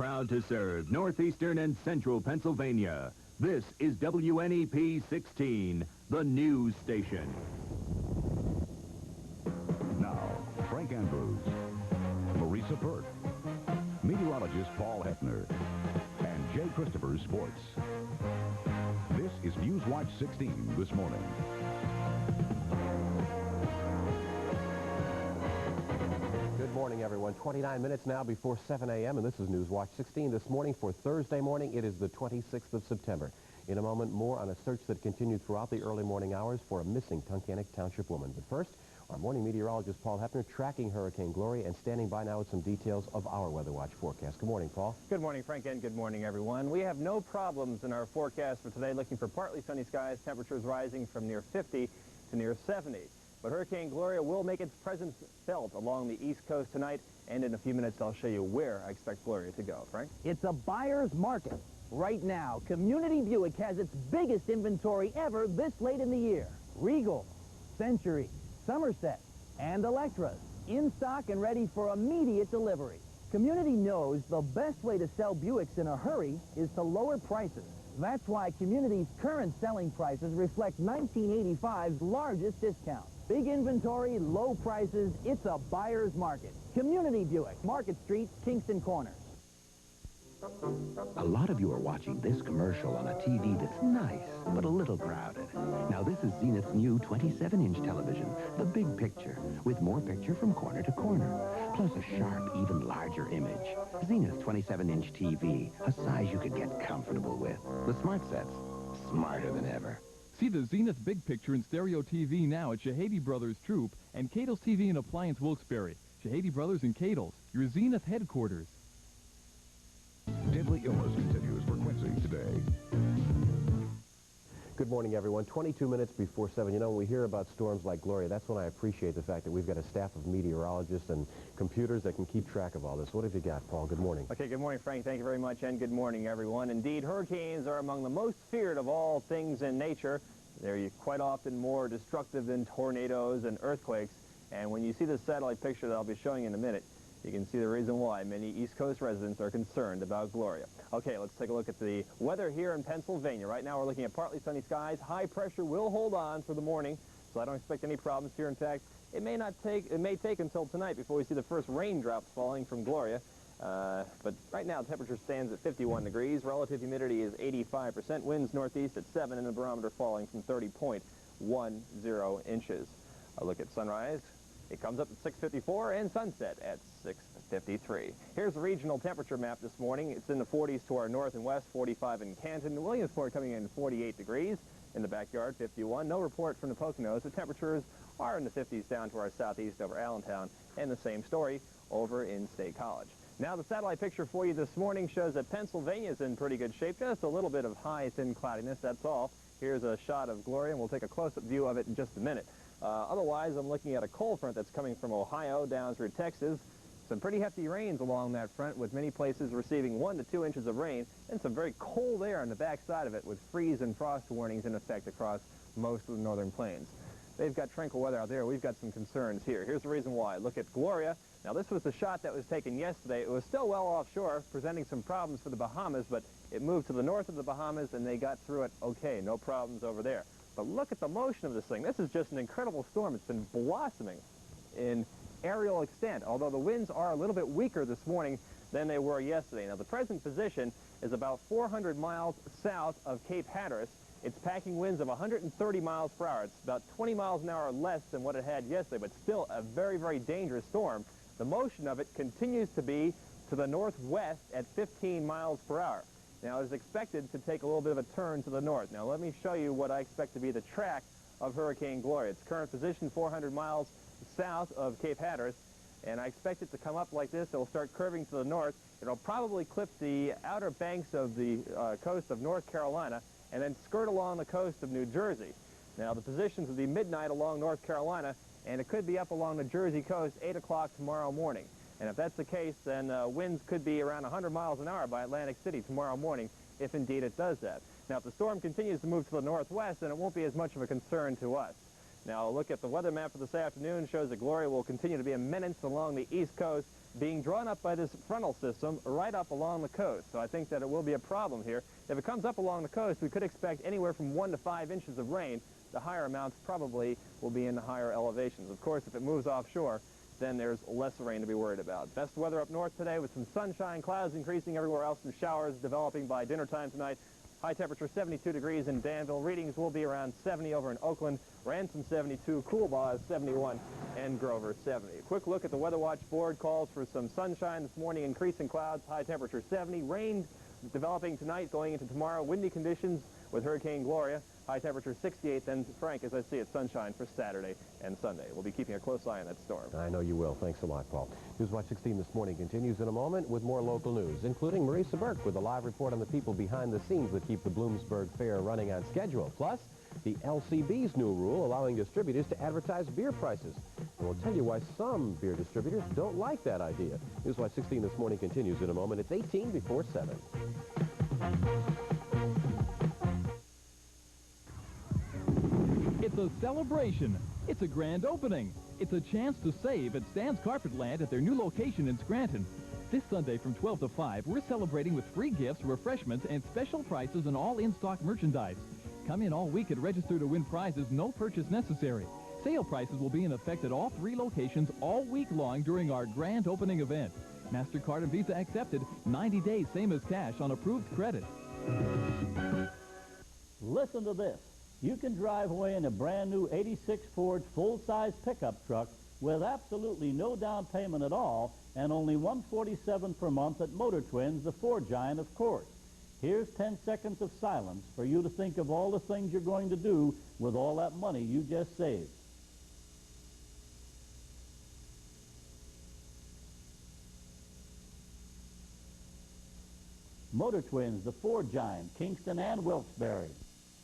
Proud to serve northeastern and central Pennsylvania. This is WNEP 16, the news station. Now, Frank Andrews, Marisa Pert, meteorologist Paul Hefner, and Jay Christopher's sports. This is Newswatch 16 this morning. Good morning, everyone. 29 minutes now before 7 a.m., and this is Newswatch 16 this morning for Thursday morning. It is the 26th of September. In a moment, more on a search that continued throughout the early morning hours for a missing Tunkhannock Township woman. But first, our morning meteorologist Paul Hefner tracking Hurricane Gloria and standing by now with some details of our Weather Watch forecast. Good morning, Paul. Good morning, Frank, and good morning, everyone. We have no problems in our forecast for today, looking for partly sunny skies, temperatures rising from near 50 to near 70. But Hurricane Gloria will make its presence felt along the East Coast tonight, and in a few minutes I'll show you where I expect Gloria to go. Frank? It's a buyer's market. Right now, Community Buick has its biggest inventory ever this late in the year. Regal, Century, Somerset, and Electras, in stock and ready for immediate delivery. Community knows the best way to sell Buicks in a hurry is to lower prices. That's why Community's current selling prices reflect 1985's largest discount. Big inventory, low prices, it's a buyer's market. Community Buick, Market Street, Kingston Corners. A lot of you are watching this commercial on a TV that's nice, but a little crowded. Now this is Zenith's new 27-inch television, the big picture, with more picture from corner to corner, plus a sharp, even larger image. Zenith 27-inch TV, a size you could get comfortable with. The smart set's smarter than ever. See the Zenith Big Picture and Stereo TV now at Shahady Brothers Troop and Cadle's TV and Appliance Wilkes-Barre. Shahady Brothers and Cadle's, your Zenith headquarters. Deadly illness continues for Quincy today. Good morning, everyone. 22 minutes before 7. You know, when we hear about storms like Gloria, that's when I appreciate the fact that we've got a staff of meteorologists and computers that can keep track of all this. What have you got, Paul? Good morning. Okay, good morning, Frank. Thank you very much, and good morning, everyone. Indeed, hurricanes are among the most feared of all things in nature. They're quite often more destructive than tornadoes and earthquakes. And when you see the satellite picture that I'll be showing you in a minute, you can see the reason why many East Coast residents are concerned about Gloria. Okay, let's take a look at the weather here in Pennsylvania. Right now we're looking at partly sunny skies. High pressure will hold on for the morning, so I don't expect any problems here. In fact, it may take until tonight before we see the first raindrops falling from Gloria. But right now the temperature stands at 51 degrees. Relative humidity is 85%. Winds northeast at 7 and the barometer falling from 30.10 inches. A look at sunrise. It comes up at 6:54 and sunset at 6:53. Here's the regional temperature map this morning. It's in the 40s to our north and west, 45 in Canton. Williamsport coming in 48 degrees. In the backyard, 51. No report from the Poconos. The temperatures are in the 50s down to our southeast over Allentown. And the same story over in State College. Now the satellite picture for you this morning shows that Pennsylvania is in pretty good shape. Just a little bit of high, thin cloudiness, that's all. Here's a shot of Gloria, and we'll take a close-up view of it in just a minute. Otherwise, I'm looking at a cold front that's coming from Ohio down through Texas. Some pretty hefty rains along that front, with many places receiving 1 to 2 inches of rain, and some very cold air on the backside of it, with freeze and frost warnings in effect across most of the northern plains. They've got tranquil weather out there. We've got some concerns here. Here's the reason why. Look at Gloria. Now, this was the shot that was taken yesterday. It was still well offshore, presenting some problems for the Bahamas, but it moved to the north of the Bahamas, and they got through it okay. No problems over there. But look at the motion of this thing. This is just an incredible storm. It's been blossoming in aerial extent, although the winds are a little bit weaker this morning than they were yesterday. Now, the present position is about 400 miles south of Cape Hatteras. It's packing winds of 130 miles per hour. It's about 20 miles an hour less than what it had yesterday, but still a very, very dangerous storm. The motion of it continues to be to the northwest at 15 miles per hour. Now, it is expected to take a little bit of a turn to the north. Now, let me show you what I expect to be the track of Hurricane Gloria. Its current position, 400 miles south of Cape Hatteras, and I expect it to come up like this. It will start curving to the north. It'll probably clip the outer banks of the coast of North Carolina and then skirt along the coast of New Jersey. Now, the positions will be midnight along North Carolina, and it could be up along the Jersey coast 8 o'clock tomorrow morning. And if that's the case, then winds could be around 100 miles an hour by Atlantic City tomorrow morning, if indeed it does that. Now, if the storm continues to move to the northwest, then it won't be as much of a concern to us. Now, a look at the weather map for this afternoon shows that Gloria will continue to be a menace along the east coast, being drawn up by this frontal system right up along the coast. So I think that it will be a problem here. If it comes up along the coast, we could expect anywhere from 1 to 5 inches of rain. The higher amounts probably will be in the higher elevations. Of course, if it moves offshore, then there's less rain to be worried about. Best weather up north today with some sunshine, clouds increasing everywhere else, and showers developing by dinner time tonight. High temperature 72 degrees in Danville. Readings will be around 70 over in Oakland. Ransom 72, Coolbaugh 71, and Grover 70. A quick look at the Weather Watch board calls for some sunshine this morning, increasing clouds, high temperature 70. Rain developing tonight, going into tomorrow. Windy conditions with Hurricane Gloria. High temperature 68. Then, Frank, as I see it, sunshine for Saturday and Sunday. We'll be keeping a close eye on that storm. I know you will. Thanks a lot, Paul. Newswatch 16 this morning continues in a moment with more local news, including Marisa Burke with a live report on the people behind the scenes that keep the Bloomsburg Fair running on schedule. Plus, the LCB's new rule allowing distributors to advertise beer prices. And we'll tell you why some beer distributors don't like that idea. Newswatch 16 this morning continues in a moment. It's 18 before 7. It's a celebration. It's a grand opening. It's a chance to save at Stan's Carpetland at their new location in Scranton. This Sunday from 12 to 5, we're celebrating with free gifts, refreshments, and special prices on all in-stock merchandise. Come in all week and register to win prizes, no purchase necessary. Sale prices will be in effect at all 3 locations all week long during our grand opening event. MasterCard and Visa accepted, 90 days, same as cash on approved credit. Listen to this. You can drive away in a brand new 86 Ford full-size pickup truck with absolutely no down payment at all and only $147 per month at Motor Twins, the Ford giant, of course. Here's 10 seconds of silence for you to think of all the things you're going to do with all that money you just saved. Motor Twins, the Ford giant, Kingston and Wilkes-Barre.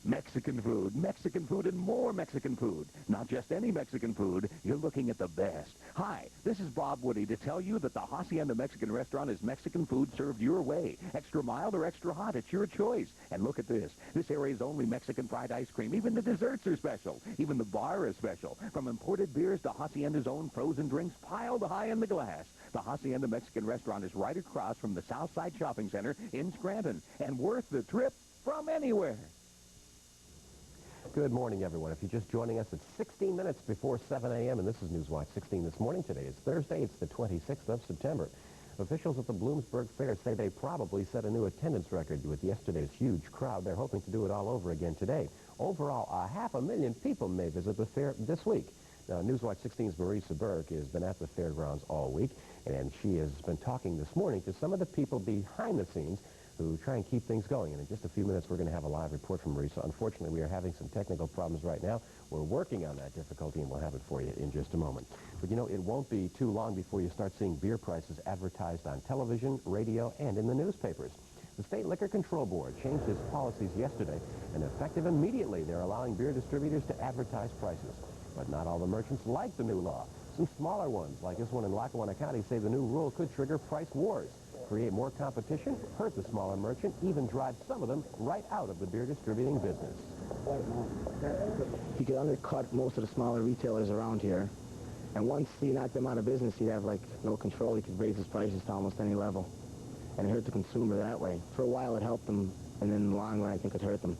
Mexican food, and more Mexican food. Not just any Mexican food, you're looking at the best. Hi, this is Bob Woody to tell you that the Hacienda Mexican Restaurant is Mexican food served your way. Extra mild or extra hot, it's your choice. And look at this. This area's only Mexican fried ice cream. Even the desserts are special. Even the bar is special. From imported beers to Hacienda's own frozen drinks piled high in the glass. The Hacienda Mexican Restaurant is right across from the Southside Shopping Center in Scranton and worth the trip from anywhere. Good morning, everyone. If you're just joining us, it's 16 minutes before 7 a.m., and this is Newswatch 16 this morning. Today is Thursday. It's the 26th of September. Officials at the Bloomsburg Fair say they probably set a new attendance record with yesterday's huge crowd. They're hoping to do it all over again today. Overall, 500,000 people may visit the fair this week. Now, Newswatch 16's Marisa Burke has been at the fairgrounds all week, and she has been talking this morning to some of the people behind the scenes who try and keep things going. And in just a few minutes, we're going to have a live report from Marisa. Unfortunately, we are having some technical problems right now. We're working on that difficulty, and we'll have it for you in just a moment. But, you know, it won't be too long before you start seeing beer prices advertised on television, radio, and in the newspapers. The State Liquor Control Board changed its policies yesterday, and effective immediately, they're allowing beer distributors to advertise prices. But not all the merchants like the new law. Some smaller ones, like this one in Lackawanna County, say the new rule could trigger price wars, create more competition, hurt the smaller merchant, even drive some of them right out of the beer distributing business. He could undercut most of the smaller retailers around here. And once he knocked them out of business, he'd have, like, no control. He could raise his prices to almost any level. And it hurt the consumer that way. For a while, it helped them, and then in the long run, I think it hurt them.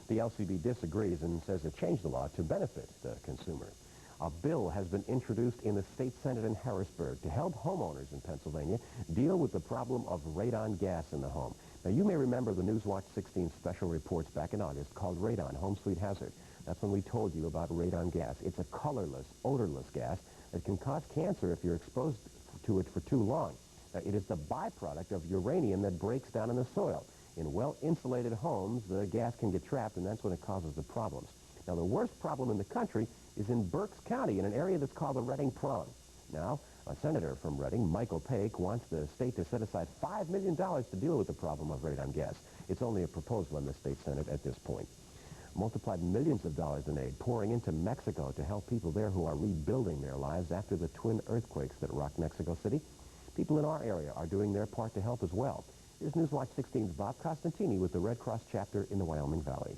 The LCB disagrees and says it changed the law to benefit the consumer. A bill has been introduced in the state senate in Harrisburg to help homeowners in Pennsylvania deal with the problem of radon gas in the home. Now, you may remember the Newswatch 16 special reports back in August called Radon, Home Sweet Hazard. That's when we told you about radon gas. It's a colorless, odorless gas that can cause cancer if you're exposed to it for too long. Now, it is the byproduct of uranium that breaks down in the soil. In well-insulated homes, the gas can get trapped, and that's when it causes the problems. Now, the worst problem in the country is in Berks County, in an area that's called the Reading Prong. Now, a senator from Reading, Michael Paik, wants the state to set aside $5 million to deal with the problem of radon gas. It's only a proposal in the state senate at this point. Multiplied millions of dollars in aid pouring into Mexico to help people there who are rebuilding their lives after the twin earthquakes that rocked Mexico City. People in our area are doing their part to help as well. Here's Newswatch 16's Bob Costantini with the Red Cross chapter in the Wyoming Valley.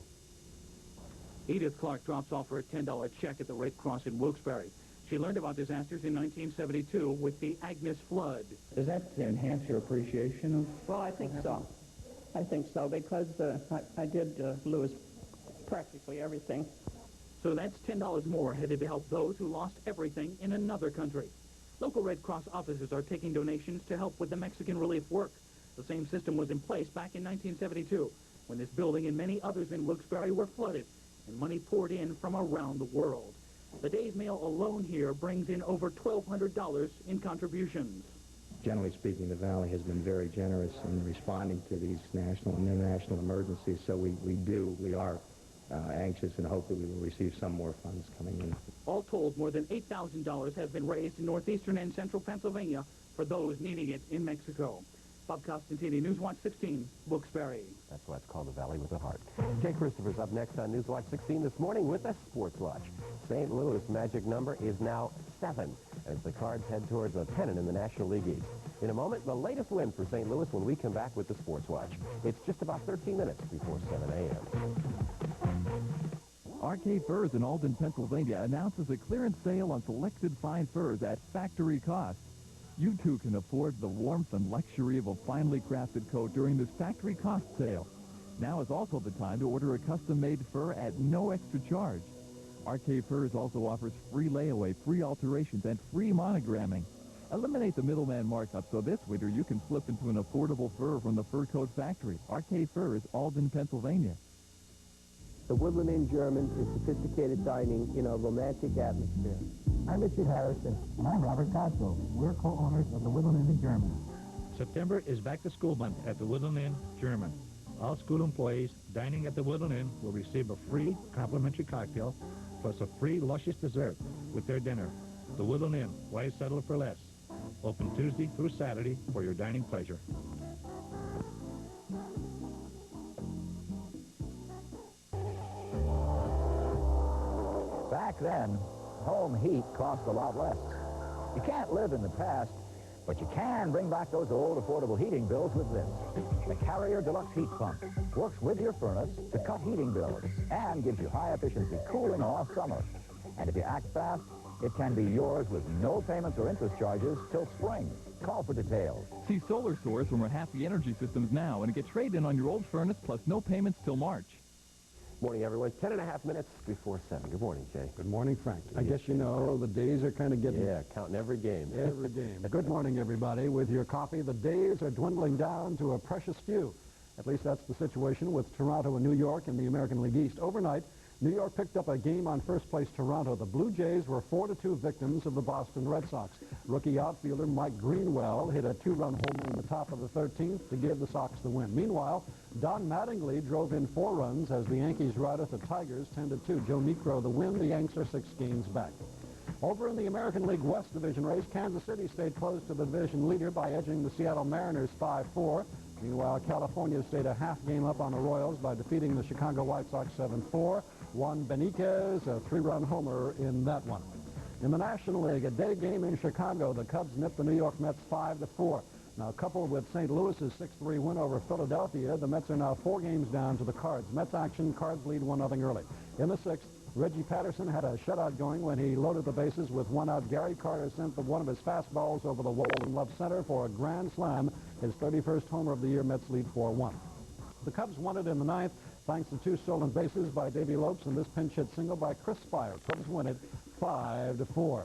Edith Clark drops off her $10 check at the Red Cross in Wilkes-Barre. She learned about disasters in 1972 with the Agnes flood. Does that enhance your appreciation of... Well, I think so. I think so, because I did lose practically everything. So that's $10 more headed to help those who lost everything in another country. Local Red Cross officers are taking donations to help with the Mexican relief work. The same system was in place back in 1972, when this building and many others in Wilkes-Barre were flooded, and money poured in from around the world. The day's mail alone here brings in over $1,200 in contributions. Generally speaking, the Valley has been very generous in responding to these national and international emergencies, so we are anxious and hope that we will receive some more funds coming in. All told, more than $8,000 have been raised in northeastern and central Pennsylvania for those needing it in Mexico. Bob Costantini, Newswatch 16, Wilkes-Barre. That's why it's called the Valley with a Heart. Jay Christopher's up next on Newswatch 16 this morning with a sports watch. St. Louis' magic number is now 7 as the Cards head towards a pennant in the National League East. In a moment, the latest win for St. Louis when we come back with the sports watch. It's just about 13 minutes before 7 a.m. RK Furs in Alden, Pennsylvania announces a clearance sale on selected fine furs at factory cost. You too can afford the warmth and luxury of a finely crafted coat during this factory cost sale. Now is also the time to order a custom-made fur at no extra charge. RK Furs also offers free layaway, free alterations, and free monogramming. Eliminate the middleman markup so this winter you can slip into an affordable fur from the Fur Coat Factory. RK Furs, Alden, Pennsylvania. The Woodland Inn German is sophisticated dining in a romantic atmosphere. I'm Richard Harrison, and I'm Robert Cosgrove. We're co-owners of the Woodland Inn German. September is back-to-school month at the Woodland Inn German. All school employees dining at the Woodland Inn will receive a free complimentary cocktail plus a free luscious dessert with their dinner. The Woodland Inn, why settle for less? Open Tuesday through Saturday for your dining pleasure. Back then, home heat cost a lot less. You can't live in the past, but you can bring back those old affordable heating bills with this. The Carrier Deluxe Heat Pump works with your furnace to cut heating bills and gives you high-efficiency cooling all summer. And if you act fast, it can be yours with no payments or interest charges till spring. Call for details. See Solar Source from our Happy Energy Systems now and get trade-in on your old furnace plus no payments till March. Morning, everyone. 10.5 minutes before 7. Good morning, Jay. Good morning, Frank. I guess you know the days are kind of getting... Yeah, counting every game. Every game. Good morning, everybody. With your coffee, the days are dwindling down to a precious few. At least that's the situation with Toronto and New York in the American League East. Overnight, New York picked up a game on first-place Toronto. The Blue Jays were 4-2 victims of the Boston Red Sox. Rookie outfielder Mike Greenwell hit a 2-run homer in the top of the 13th to give the Sox the win. Meanwhile, Don Mattingly drove in 4 runs as the Yankees routed the Tigers 10-2. Joe Niekro the win. The Yanks are 6 games back. Over in the American League West Division race, Kansas City stayed close to the division leader by edging the Seattle Mariners 5-4. Meanwhile, California stayed a half game up on the Royals by defeating the Chicago White Sox 7-4. Juan Benitez, a 3-run homer in that one. In the National League, a day game in Chicago, the Cubs nipped the New York Mets 5-4. Now, coupled with St. Louis's 6-3 win over Philadelphia, the Mets are now 4 games down to the Cards. Mets action, Cards lead 1-0 early. In the 6th, Reggie Patterson had a shutout going when he loaded the bases with 1 out. Gary Carter sent one of his fastballs over the wall in left center for a grand slam. His 31st homer of the year. Mets lead 4-1. The Cubs won it in the 9th thanks to 2 stolen bases by Davey Lopes and this pinch hit single by Chris Spire. Cubs win it 5-4.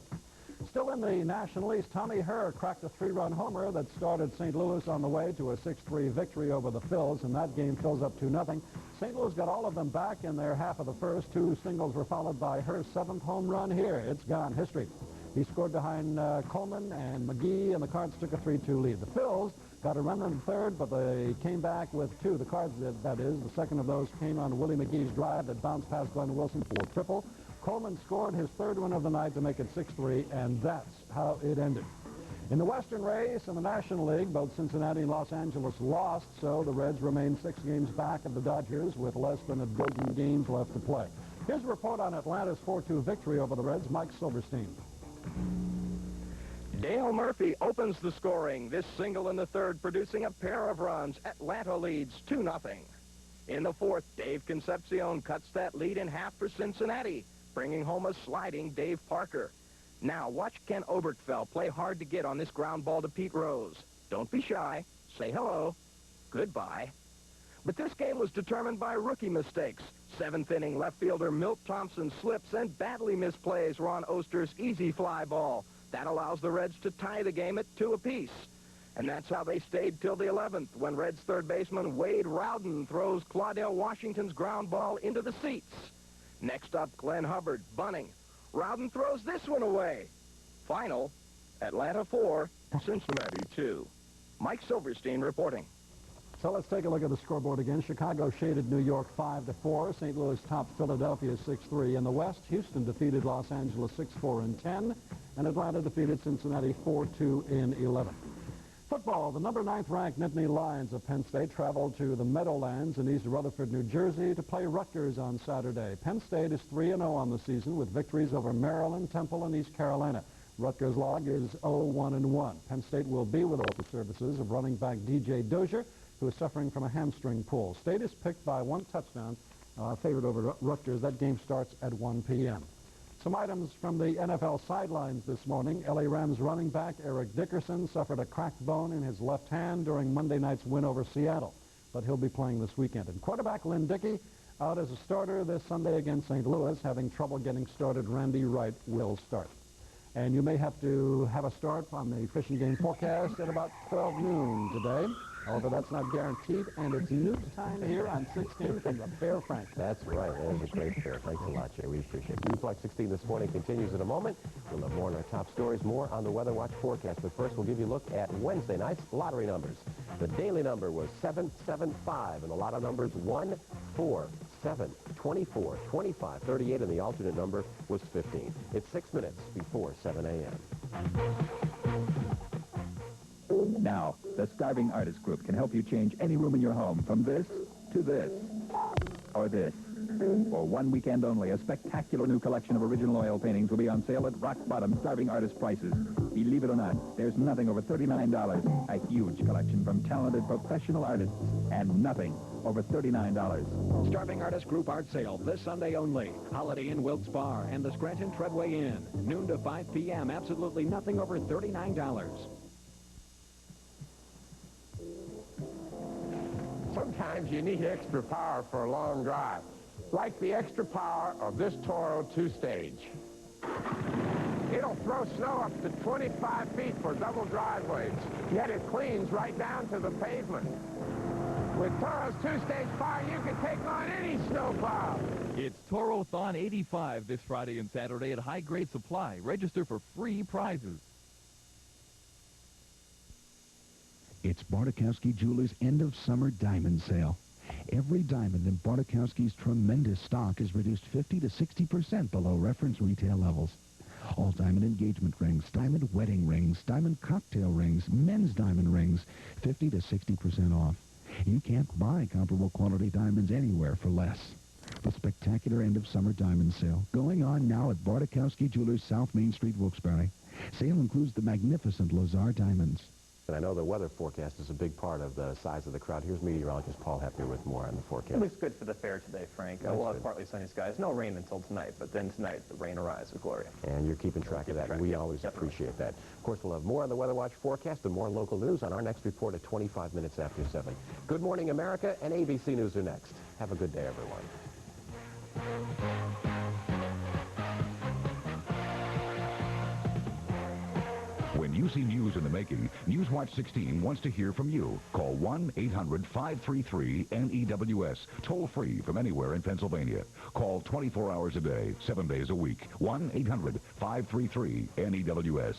Still in the National East, Tommy Herr cracked a 3-run homer that started St. Louis on the way to a 6-3 victory over the Phils, and that game fills up 2-0. St. Louis got all of them back in their half of the first. 2 singles were followed by Herr's 7th home run here. It's gone history. He scored behind Coleman and McGee, and the Cards took a 3-2 lead. The Phils got a run in the 3rd, but they came back with 2. The Cards did, that is. The second of those came on Willie McGee's drive that bounced past Glenn Wilson for a triple. Coleman scored his 3rd win of the night to make it 6-3, and that's how it ended. In the Western race in the National League, both Cincinnati and Los Angeles lost, so the Reds remain 6 games back of the Dodgers with less than a dozen games left to play. Here's a report on Atlanta's 4-2 victory over the Reds. Mike Silverstein. Dale Murphy opens the scoring. This single in the 3rd producing a pair of runs. Atlanta leads 2-0. In the fourth, Dave Concepcion cuts that lead in half for Cincinnati, bringing home a sliding Dave Parker. Now, watch Ken Oberkfell play hard to get on this ground ball to Pete Rose. Don't be shy. Say hello. Goodbye. But this game was determined by rookie mistakes. Seventh inning left fielder Milt Thompson slips and badly misplays Ron Oster's easy fly ball. That allows the Reds to tie the game at 2 apiece. And that's how they stayed till the 11th, when Reds third baseman Wade Rowden throws Claudell Washington's ground ball into the seats. Next up, Glenn Hubbard, bunting. Rowden throws this one away. Final, Atlanta 4, Cincinnati 2. Mike Silverstein reporting. So let's take a look at the scoreboard again. Chicago shaded New York 5-4. St. Louis topped Philadelphia 6-3. In the West, Houston defeated Los Angeles 6-4 in 10, and Atlanta defeated Cincinnati 4-2 in 11. Football, the number 9th ranked Nittany Lions of Penn State traveled to the Meadowlands in East Rutherford, New Jersey to play Rutgers on Saturday. Penn State is 3-0 on the season with victories over Maryland, Temple, and East Carolina. Rutgers' log is 0-1-1. Penn State will be without the services of running back DJ Dozier, who is suffering from a hamstring pull. State is picked by 1 touchdown, favored over Rutgers. That game starts at 1 p.m. Some items from the NFL sidelines this morning. LA Rams running back Eric Dickerson suffered a cracked bone in his left hand during Monday night's win over Seattle, but he'll be playing this weekend. And quarterback Lynn Dickey out as a starter this Sunday against St. Louis, having trouble getting started. Randy Wright will start. And you may have to have a start on the fishing game forecast at about 12 noon today. However, that's not guaranteed, and it's news time here on 16 from the Fair Frank. That's right. That is a great fair. Thanks a lot, Jay. We appreciate it. Newswatch 16 this morning continues in a moment. We'll have more on our top stories, more on the Weather Watch forecast. But first, we'll give you a look at Wednesday night's lottery numbers. The daily number was 775, and the lotto numbers 1, 4, 7, 24, 25, 38, and the alternate number was 15. It's 6 minutes before 7 a.m. Now, the Starving Artist Group can help you change any room in your home from this to this or this. For 1 weekend only, a spectacular new collection of original oil paintings will be on sale at rock-bottom Starving Artist prices. Believe it or not, there's nothing over $39. A huge collection from talented professional artists, and nothing over $39. Starving Artist Group Art Sale this Sunday only. Holiday Inn Wilkes Bar and the Scranton Treadway Inn. Noon to 5 p.m. Absolutely nothing over $39. Sometimes you need extra power for a long drive, like the extra power of this Toro 2-stage. It'll throw snow up to 25 feet for double driveways, yet it cleans right down to the pavement. With Toro's 2-stage power, you can take on any snowplow. It's Toro-thon 85 this Friday and Saturday at High Grade Supply. Register for free prizes. It's Bartakowski Jewelers' end-of-summer diamond sale. Every diamond in Bartakowski's tremendous stock is reduced 50 to 60% below reference retail levels. All diamond engagement rings, diamond wedding rings, diamond cocktail rings, men's diamond rings, 50 to 60% off. You can't buy comparable quality diamonds anywhere for less. The spectacular end-of-summer diamond sale going on now at Bartakowski Jewelers, South Main Street, Wilkes-Barre. Sale includes the magnificent Lazar diamonds. And I know the weather forecast is a big part of the size of the crowd. Here's meteorologist Paul Hefner with more on the forecast. It looks good for the fair today, Frank. We'll have partly sunny skies. No rain until tonight, but then tonight the rain arrives with glory. And you're keeping track of that, and we always appreciate that. Of course, we'll have more on the Weather Watch forecast and more local news on our next report at 25 minutes after 7. Good Morning America and ABC News are next. Have a good day, everyone. When you see news in the making, Newswatch 16 wants to hear from you. Call 1-800-533-NEWS, toll-free from anywhere in Pennsylvania. Call 24 hours a day, 7 days a week. 1-800-533-NEWS.